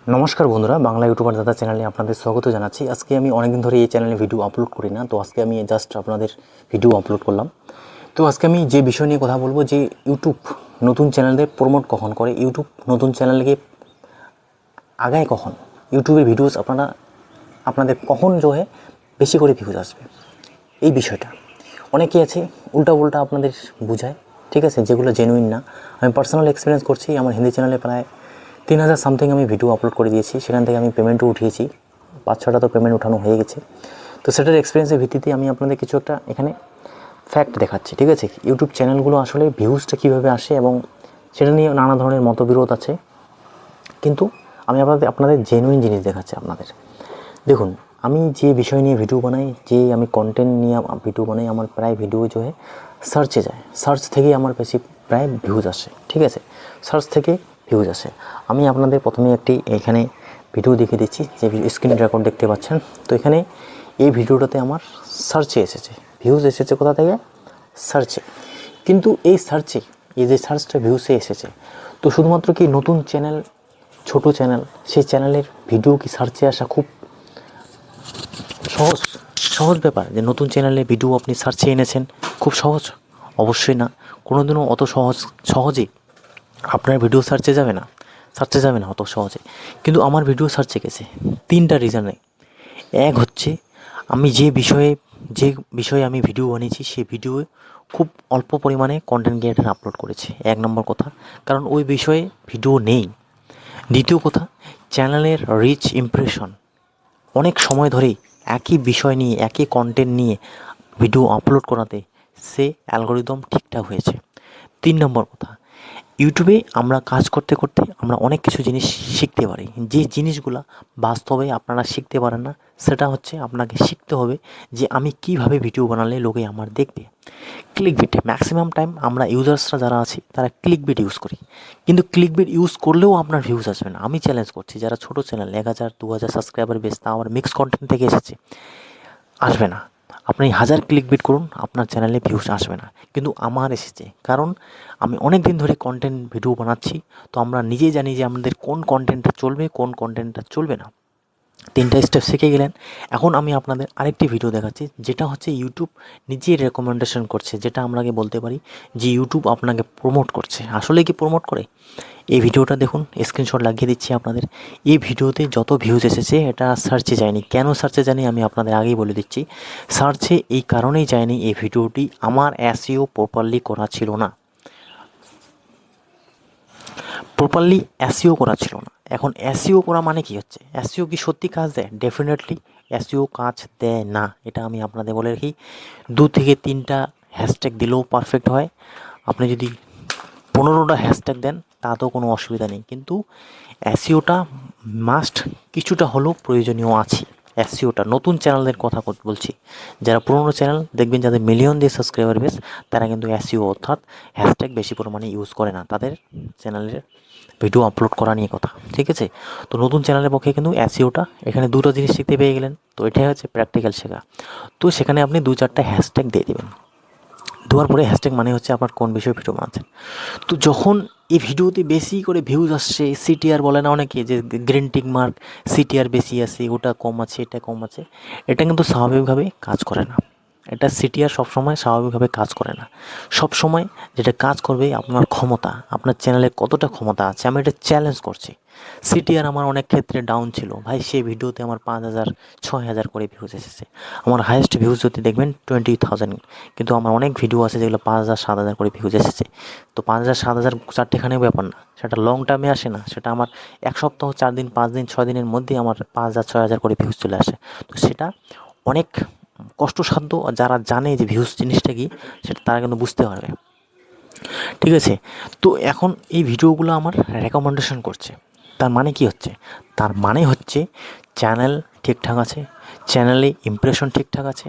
নমস্কার বন্ধুরা, বাংলা ইউটিউবার দাদা চ্যানেলে আপনাদের স্বাগত জানাচ্ছি। আজকে আমি অনেকদিন ধরে এই চ্যানেলে ভিডিও আপলোড করি না, তো আজকে আমি জাস্ট আপনাদের ভিডিও আপলোড করলাম। তো আজকে আমি যে বিষয় নিয়ে কথা বলবো যে ইউটিউব নতুন চ্যানেলদের প্রমোট কখন করে, ইউটিউব নতুন চ্যানেলকে আগায় কখন, ইউটিউবের ভিডিওস আপনাদের কখন জোহে বেশি করে ভিউজ আসবে, এই বিষয়টা অনেকেই আছে উল্টা আপনাদের বোঝায়, ঠিক আছে, যেগুলো জেনুইন না। আমি পার্সোনাল এক্সপিরিয়েন্স করছি, আমার হিন্দি চ্যানেলে প্রায় 3000 সামথিং আমি ভিডিও আপলোড করে দিয়েছি, সেখান থেকে আমি পেমেন্টও উঠিয়েছি, 5-6টা তো পেমেন্ট উঠানো হয়ে গেছে। তো সেটার এক্সপিরিয়েন্সের ভিত্তিতে আমি আপনাদের কিছু একটা এখানে ফ্যাক্ট দেখাচ্ছি, ঠিক আছে। ইউটিউব চ্যানেলগুলো আসলে ভিউজটা কীভাবে আসে এবং সেটা নিয়ে নানা ধরনের মতবিরোধ আছে, কিন্তু আমি আপনাদের জেনুইন জিনিস দেখাচ্ছি আপনাদের। দেখুন, আমি যে বিষয় নিয়ে ভিডিও বানাই, যে আমি কন্টেন্ট নিয়ে ভিডিও বানাই, আমার প্রায় ভিডিও যে সার্চে যায়, সার্চ থেকেই আমার বেশি প্রায় ভিউজ আসে, ঠিক আছে, সার্চ থেকে ভিউজ আসে। আমি আপনাদের প্রথমে একটি এখানে ভিডিও দেখিয়ে দিচ্ছি, যে স্ক্রিন রেকর্ড দেখতে পাচ্ছেন। তো এখানে এই ভিডিওটাতে আমার সার্চে এসেছে, ভিউজ এসেছে কোথা থেকে, সার্চে। কিন্তু এই সার্চে, এই যে সার্চটা ভিউসে এসেছে, তো শুধুমাত্র কি নতুন চ্যানেল, ছোট চ্যানেল, সেই চ্যানেলের ভিডিও কি সার্চে আসা খুব সহজ ব্যাপার? যে নতুন চ্যানেলে ভিডিও আপনি সার্চে এনেছেন, খুব সহজ? অবশ্যই না। কোনোদিনও অত সহজে আপনার ভিডিও সার্চে যাবে না অত সহজে। কিন্তু আমার ভিডিও সার্চে গেছে 3টা রিজনে। এক হচ্ছে, আমি যে বিষয়ে আমি ভিডিও বানিয়েছি, সেই ভিডিও খুব অল্প পরিমাণে কন্টেন্ট ক্রিয়েটর আপলোড করেছে, 1 নম্বর কথা, কারণ ওই বিষয়ে ভিডিও নেই। দ্বিতীয় কথা, চ্যানেলের রিচ ইমপ্রেশন, অনেক সময় ধরেই একই বিষয় নিয়ে, একই কন্টেন্ট নিয়ে ভিডিও আপলোড করাতে সে অ্যালগরিদম ঠিকঠাক হয়েছে। 3 নম্বর কথা, ইউটিউবে আমরা কাজ করতে করতে আমরা অনেক কিছু জিনিস শিখতে পারি, যে জিনিসগুলো বাস্তবে আপনারা শিখতে পারেন না। সেটা হচ্ছে, আপনাকে শিখতে হবে যে আমি কিভাবে ভিডিও বানালে লোকে আমার দেখবে। ক্লিকবিট, ম্যাক্সিমাম টাইম আমরা ইউজার্সরা যারা আছি তারা ক্লিকবিট ইউজ করি, কিন্তু ক্লিকবিট ইউজ করলেও আপনার ভিউজ আসবে না। আমি চ্যালেঞ্জ করছি, যারা ছোটো চ্যানেল 1000-2000 সাবস্ক্রাইবার বেস, তা আমার মিক্স কন্টেন্ট থেকে এসেছে, আসবে না। আপনি 1000 ক্লিকবিট করুন, আপনার চ্যানেলে ভিউজ আসবে না। কিন্তু আমার এসেছে, কারণ আমি অনেক দিন ধরে কন্টেন্ট ভিডিও বানাচ্ছি। তো আমরা নিজেই জানি যে আমাদের কোন কন্টেন্টটা চলবে, কোন কন্টেন্টটা চলবে না। 3টা স্টেপ শিখে গেলেন। এখন আমি আপনাদের আরেকটি ভিডিও দেখাচ্ছি, যেটা হচ্ছে ইউটিউব নিজেই রেকমেন্ডেশন করছে, যেটা আমরাকে বলতে পারি যে ইউটিউব আপনাকে প্রমোট করছে। আসলে কি প্রমোট করে? এই ভিডিওটা দেখুন, স্ক্রিনশট লাগিয়ে দিচ্ছি আপনাদের। এই ভিডিওতে যত ভিউজ এসেছে, এটা সার্চে যায়নি। কেন সার্চে যায়নি আমি আপনাদের আগেই বলে দিচ্ছি। সার্চে এই কারণেই যায়নি, এই ভিডিওটি আমার এসইও প্রপারলি করা ছিল না, প্রপারলি এসইও করা ছিল না। এখন এসইও করা মানে কি হচ্ছে? এসইও কি সত্যি কাজ দেয়? ডেফিনেটলি এসইও কাজ দেয় না, এটা আমি আপনাদের বলে রাখি। 2 থেকে 3টা হ্যাশট্যাগ দিলেও পারফেক্ট হয়। আপনি যদি 15টা হ্যাশট্যাগ দেন তাতেও কোনো অসুবিধা নেই, কিন্তু এসইওটা মাস্ট কিছুটা হলেও প্রয়োজনীয় আছে। এসইওটা নতুন চ্যানেলদের কথা বলছি, যারা পুরনো চ্যানেল দেখবেন, যাদের মিলিয়ন দিয়ে সাবস্ক্রাইবার বেস, তারা কিন্তু এসইও অর্থাৎ হ্যাশট্যাগ বেশি পরিমাণে ইউজ করে না তাদের চ্যানেলের ভিডিও আপলোড করা নিয়ে কথা, ঠিক আছে। তো নতুন চ্যানেলের পক্ষে কিন্তু এসইওটা, এখানে 2টো জিনিস শিখতে পেয়ে গেলেন। তো এটাই হচ্ছে প্র্যাকটিক্যাল শেখা। তো সেখানে আপনি 2-4টা হ্যাশট্যাগ দিয়ে দেবেন। দেওয়ার পরে হ্যাশট্যাগ মানে হচ্ছে আপনার কোন বিষয়ে ভিডিও বানাচ্ছেন। তো যখন এই ভিডিওতে বেশি করে ভিউজ আসছে, সিটিআর বলে না অনেকে, যে গ্রিন টিক মার্ক, সিটিআর বেশি আছে, ওটা কম আছে, এটা কম আছে, এটা কিন্তু স্বাভাবিকভাবে কাজ করে না। এটা সিটিআর সবসময় স্বাভাবিকভাবে কাজ করে না। সবসময় যেটা কাজ করবে আপনার ক্ষমতা, আপনার চ্যানেলে কতটা ক্ষমতা আছে। আমি এটা চ্যালেঞ্জ করছি। সিটিআর আমার অনেক ক্ষেত্রে ডাউন ছিল ভাই, সেই ভিডিওতে আমার 5000-6000 করে ভিউজ এসেছে। আমার হাইয়েস্ট ভিউজ যদি দেখবেন 20,000, কিন্তু আমার অনেক ভিডিও আছে যেগুলো 5000-7000 করে ভিউজ এসেছে। তো 5000-7000 চারটেখানেও ব্যাপার না, সেটা লং টার্মে আসে না, সেটা আমার 1 সপ্তাহ, 4 দিন, 5 দিন, 6 দিনের মধ্যেই আমার 5000-6000 করে ভিউজ চলে আসে। তো সেটা অনেক কষ্টসাধ্য। যারা জানে যে ভিউজ জিনিসটা কি, সেটা তারা কিন্তু বুঝতে পারবে, ঠিক আছে। তো এখন এই ভিডিওগুলো আমার রেকমেন্ডেশন করছে, তার মানে কি হচ্ছে? তার মানে হচ্ছে চ্যানেল ঠিকঠাক আছে, চ্যানেলে ইমপ্রেশন ঠিকঠাক আছে,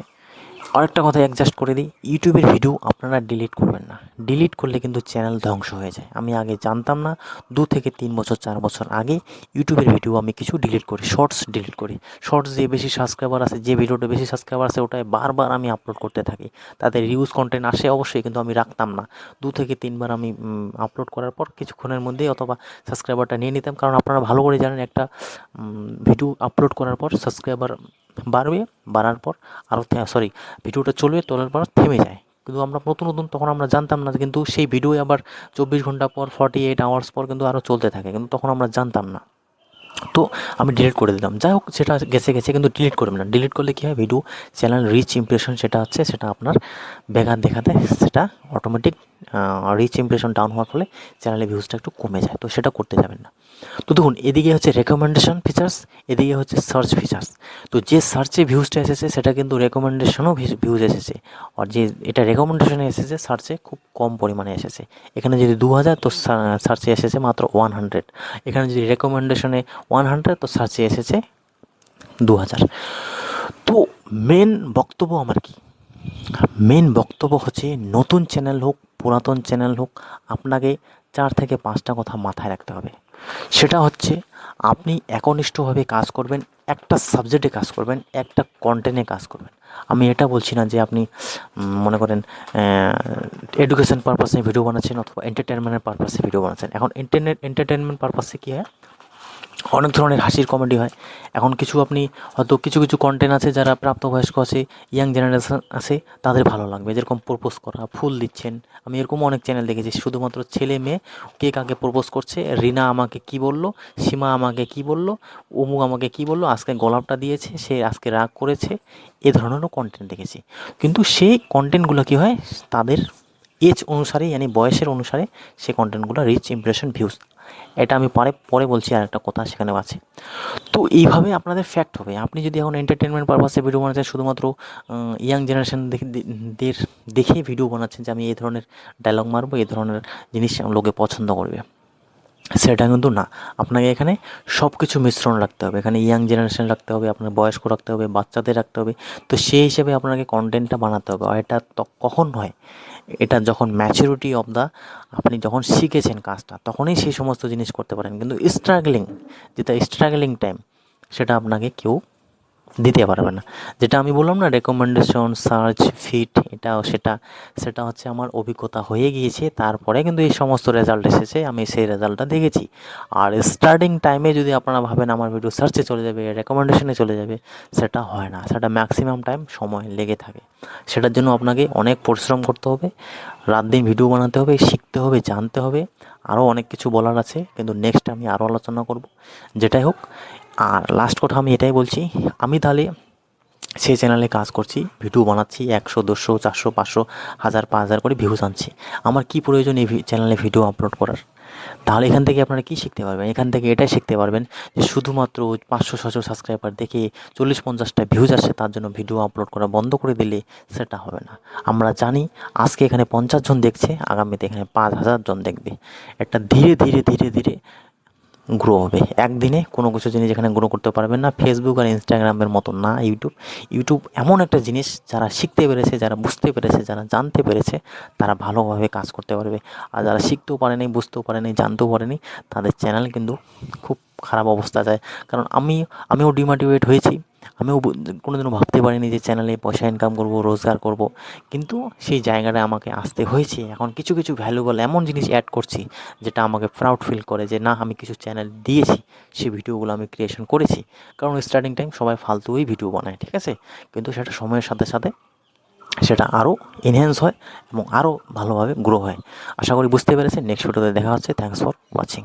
আরেকটা কথা অ্যাডজাস্ট করে দিই, ইউটিউবের ভিডিও আপনারা ডিলিট করবেন না। ডিলিট করলে কিন্তু চ্যানেল ধ্বংস হয়ে যায়। আমি আগে জানতাম না, 2 থেকে 3 বছর 4 বছর আগে ইউটিউবের ভিডিও আমি কিছু ডিলিট করি, শর্টস ডিলিট করি। শর্টস যে বেশি সাবস্ক্রাইবার আছে, যে ভিডিওটা বেশি সাবস্ক্রাইবার আছে ওটাই বারবার আমি আপলোড করতে থাকি। তাতে রিউজ কন্টেন্ট আসে অবশ্যই, কিন্তু আমি রাখতাম না। 2 থেকে 3 বার আমি আপলোড করার পর কিছুক্ষণের মধ্যেই অথবা সাবস্ক্রাইবারটা নিয়ে নিতাম। কারণ আপনারা ভালো করে জানেন একটা ভিডিও আপলোড করার পর সাবস্ক্রাইবার বাড়বে, বাড়ার পর আরও ভিডিওটা চলবে, তোলার পর থেমে যায়। কিন্তু আমরা নতুন নতুন তখন আমরা জানতাম না, কিন্তু সেই ভিডিও আবার 24 ঘন্টা পর 48 আওয়ার্স পর কিন্তু আরও চলতে থাকে, কিন্তু তখন আমরা জানতাম না। তো আমি ডিলিট করে দিলাম। যাই হোক, সেটা গেছে গেছে, কিন্তু ডিলিট করবেন না। ডিলিট করলে কী হয়, ভিডিও চ্যানেল রিচ ইমপ্রেশন সেটা আপনার ব্যাঘাত দেখা দেয়, সেটা অটোমেটিক রিচ ইমপ্রেশন ডাউন হওয়ার ফলে চ্যানেলের ভিউজটা একটু কমে যায়। তো সেটা করতে যাবেন না। তো দেখুন, এদিকে হচ্ছে রেকমেন্ডেশন ফিচার্স, এদিকে হচ্ছে সার্চ ফিচার্স। তো যে সার্চে ভিউজটা এসেছে সেটা কিন্তু রেকমেন্ডেশনও ভিউজ এসেছে, আর যে এটা রেকমেন্ডেশনে এসেছে সার্চে খুব কম পরিমাণে এসেছে। এখানে যদি 2000, তো সার্চে এসেছে মাত্র 100। এখানে যদি রেকমেন্ডেশনে 100, তো সার্চে এসেছে 2000। তো মেন বক্তব্য আমার কি, মেন বক্তব্য হচ্ছে, নতুন চ্যানেল হোক পুরাতন চ্যানেল হোক, আপনাকে 4 থেকে 5টা কথা মাথায় রাখতে হবে। সেটা হচ্ছে, আপনি একনিষ্ঠভাবে কাজ করবেন, একটা সাবজেক্টে কাজ করবেন, একটা কন্টেন্টে কাজ করবেন। আমি এটা বলছি না যে আপনি মনে করেন এডুকেশন পারপাসে ভিডিও বানাচ্ছেন অথবা এন্টারটেনমেন্টের পারপাসে ভিডিও বানাচ্ছেন। এখন এন্টারটেনমেন্ট পারপাসে কী হয়, অনেক ধরনের হাসির কমেডি হয়। এখন আপনি হয়তো কিছু কিছু কন্টেন্ট আছে, যারা প্রাপ্তবয়স্ক আছে, ইয়াং জেনারেশন আছে, তাদের ভালো লাগবে। যেরকম প্রপোজ করা, ফুল দিচ্ছেন, আমি এরকমও অনেক চ্যানেল দেখেছি, শুধুমাত্র ছেলে মেয়ে কে কাকে প্রপোজ করছে, রিনা আমাকে কি বলল, সীমা আমাকে কি বলল, অমুক আমাকে কি বলল, আজকে গোলাপটা দিয়েছে, সে আজকে রাগ করেছে, এ ধরনেরও কন্টেন্ট দেখেছি। কিন্তু সেই কন্টেন্টগুলো কী হয়, তাদের এজ অনুসারে, মানে বয়সের অনুসারে সেই কন্টেন্টগুলো রিচ ইমপ্রেশন ভিউজ, এটা আমি পরে বলছি, আর একটা কথা সেখানেও আছে। তো এইভাবে আপনাদের ফ্যাক্ট হবে। আপনি যদি এখন এন্টারটেনমেন্ট পারপাসে ভিডিও বানাচ্ছেন, শুধুমাত্র ইয়াং জেনারেশন দেখে ভিডিও বানাচ্ছেন যে আমি এই ধরনের ডায়লগ মারবো, এই ধরনের জিনিস লোকে পছন্দ করবে, সেটা কিন্তু না। আপনাকে এখানে সব কিছু মিশ্রণ রাখতে হবে। এখানে ইয়াং জেনারেশন রাখতে হবে, আপনার বয়স্ক রাখতে হবে, বাচ্চাদের রাখতে হবে। তো সেই হিসেবে আপনাকে কন্টেন্টটা বানাতে হবে। আর এটা কখন হয়, এটা যখন ম্যাচুরিটি অফ দ্য, আপনি যখন শিখেছেন কাজটা, তখনই সেই সমস্ত জিনিস করতে পারেন। কিন্তু যেটা স্ট্রাগলিং টাইম, সেটা আপনাকে কেউ দিতে পারবে না। যেটা আমি বললাম না, রেকমেন্ডেশন, সার্চ, ফিড, সেটা হচ্ছে আমার অভিজ্ঞতা হয়ে গিয়েছে। তারপরে কিন্তু এই সমস্ত রেজাল্ট এসেছে, আমি সেই রেজাল্টটা দেখেছি। আর স্টার্টিং টাইমে যদি আপনারা ভাবেন আমার ভিডিও সার্চে চলে যাবে, রেকমেন্ডেশনে চলে যাবে, সেটা হয় না। সেটা ম্যাক্সিমাম টাইম সময় লেগে থাকে। সেটার জন্য আপনাকে অনেক পরিশ্রম করতে হবে, রাত দিন ভিডিও বানাতে হবে, শিখতে হবে, জানতে হবে। আরও অনেক কিছু বলার আছে, কিন্তু নেক্সট আমি আরও আলোচনা করব। যেটাই হোক, আর লাস্ট কথা আমি এটাই বলছি, আমি তাহলে সেই চ্যানেলে কাজ করছি, ভিডিও বানাচ্ছি, 100, 200, 400, 500, 1000, 5000 করে ভিউজ আনছি। আমার কি প্রয়োজন এই চ্যানেলে ভিডিও আপলোড করার? তাহলে এখান থেকে আপনারা কী শিখতে পারবেন? এখান থেকে এটাই শিখতে পারবেন যে শুধুমাত্র 500-600 সাবস্ক্রাইবার দেখে 40-50টা ভিউজ আসছে, তার জন্য ভিডিও আপলোড করা বন্ধ করে দিলে সেটা হবে না। আমরা জানি আজকে এখানে 50 জন দেখছে, আগামীতে এখানে 5000 জন দেখবে। একটা ধীরে ধীরে ধীরে ধীরে গ্রো হবে। একদিনে কোনো কিছু জিনিস এখানে গ্রো করতে পারবেন না। ফেসবুক আর ইনস্টাগ্রামের মতো না ইউটিউব এমন একটা জিনিস, যারা শিখতে পেরেছে, যারা বুঝতে পেরেছে, যারা জানতে পেরেছে, তারা ভালোভাবে কাজ করতে পারবে। আর যারা শিখতেও পারেনি, বুঝতেও পারেনি, জানতেও পারেনি, তাদের চ্যানেল কিন্তু খুব খারাপ অবস্থা যায়। কারণ আমিও ডিমোটিভেট হয়েছি। আমিও কোনোদিনও ভাবতে পারিনি যে চ্যানেলে পয়সা ইনকাম করব, রোজগার করব। কিন্তু সেই জায়গাটায় আমাকে আসতে হয়েছে। এখন কিছু কিছু ভ্যালুয়েবল এমন জিনিস অ্যাড করছি, যেটা আমাকে প্রাউড ফিল করে যে না, আমি কিছু চ্যানেল দিয়েছি, সেই ভিডিওগুলো আমি ক্রিয়েশন করেছি। কারণ স্টার্টিং টাইম সবাই ফালতুই ভিডিও বানায়, ঠিক আছে? কিন্তু সেটা সময়ের সাথে সাথে সেটা আরও এনহ্যান্স হয় এবং আরও ভালোভাবে গ্রো হয়। আশা করি বুঝতে পেরেছেন। নেক্সট ভিডিওতে দেখা হচ্ছে। Thanks for watching.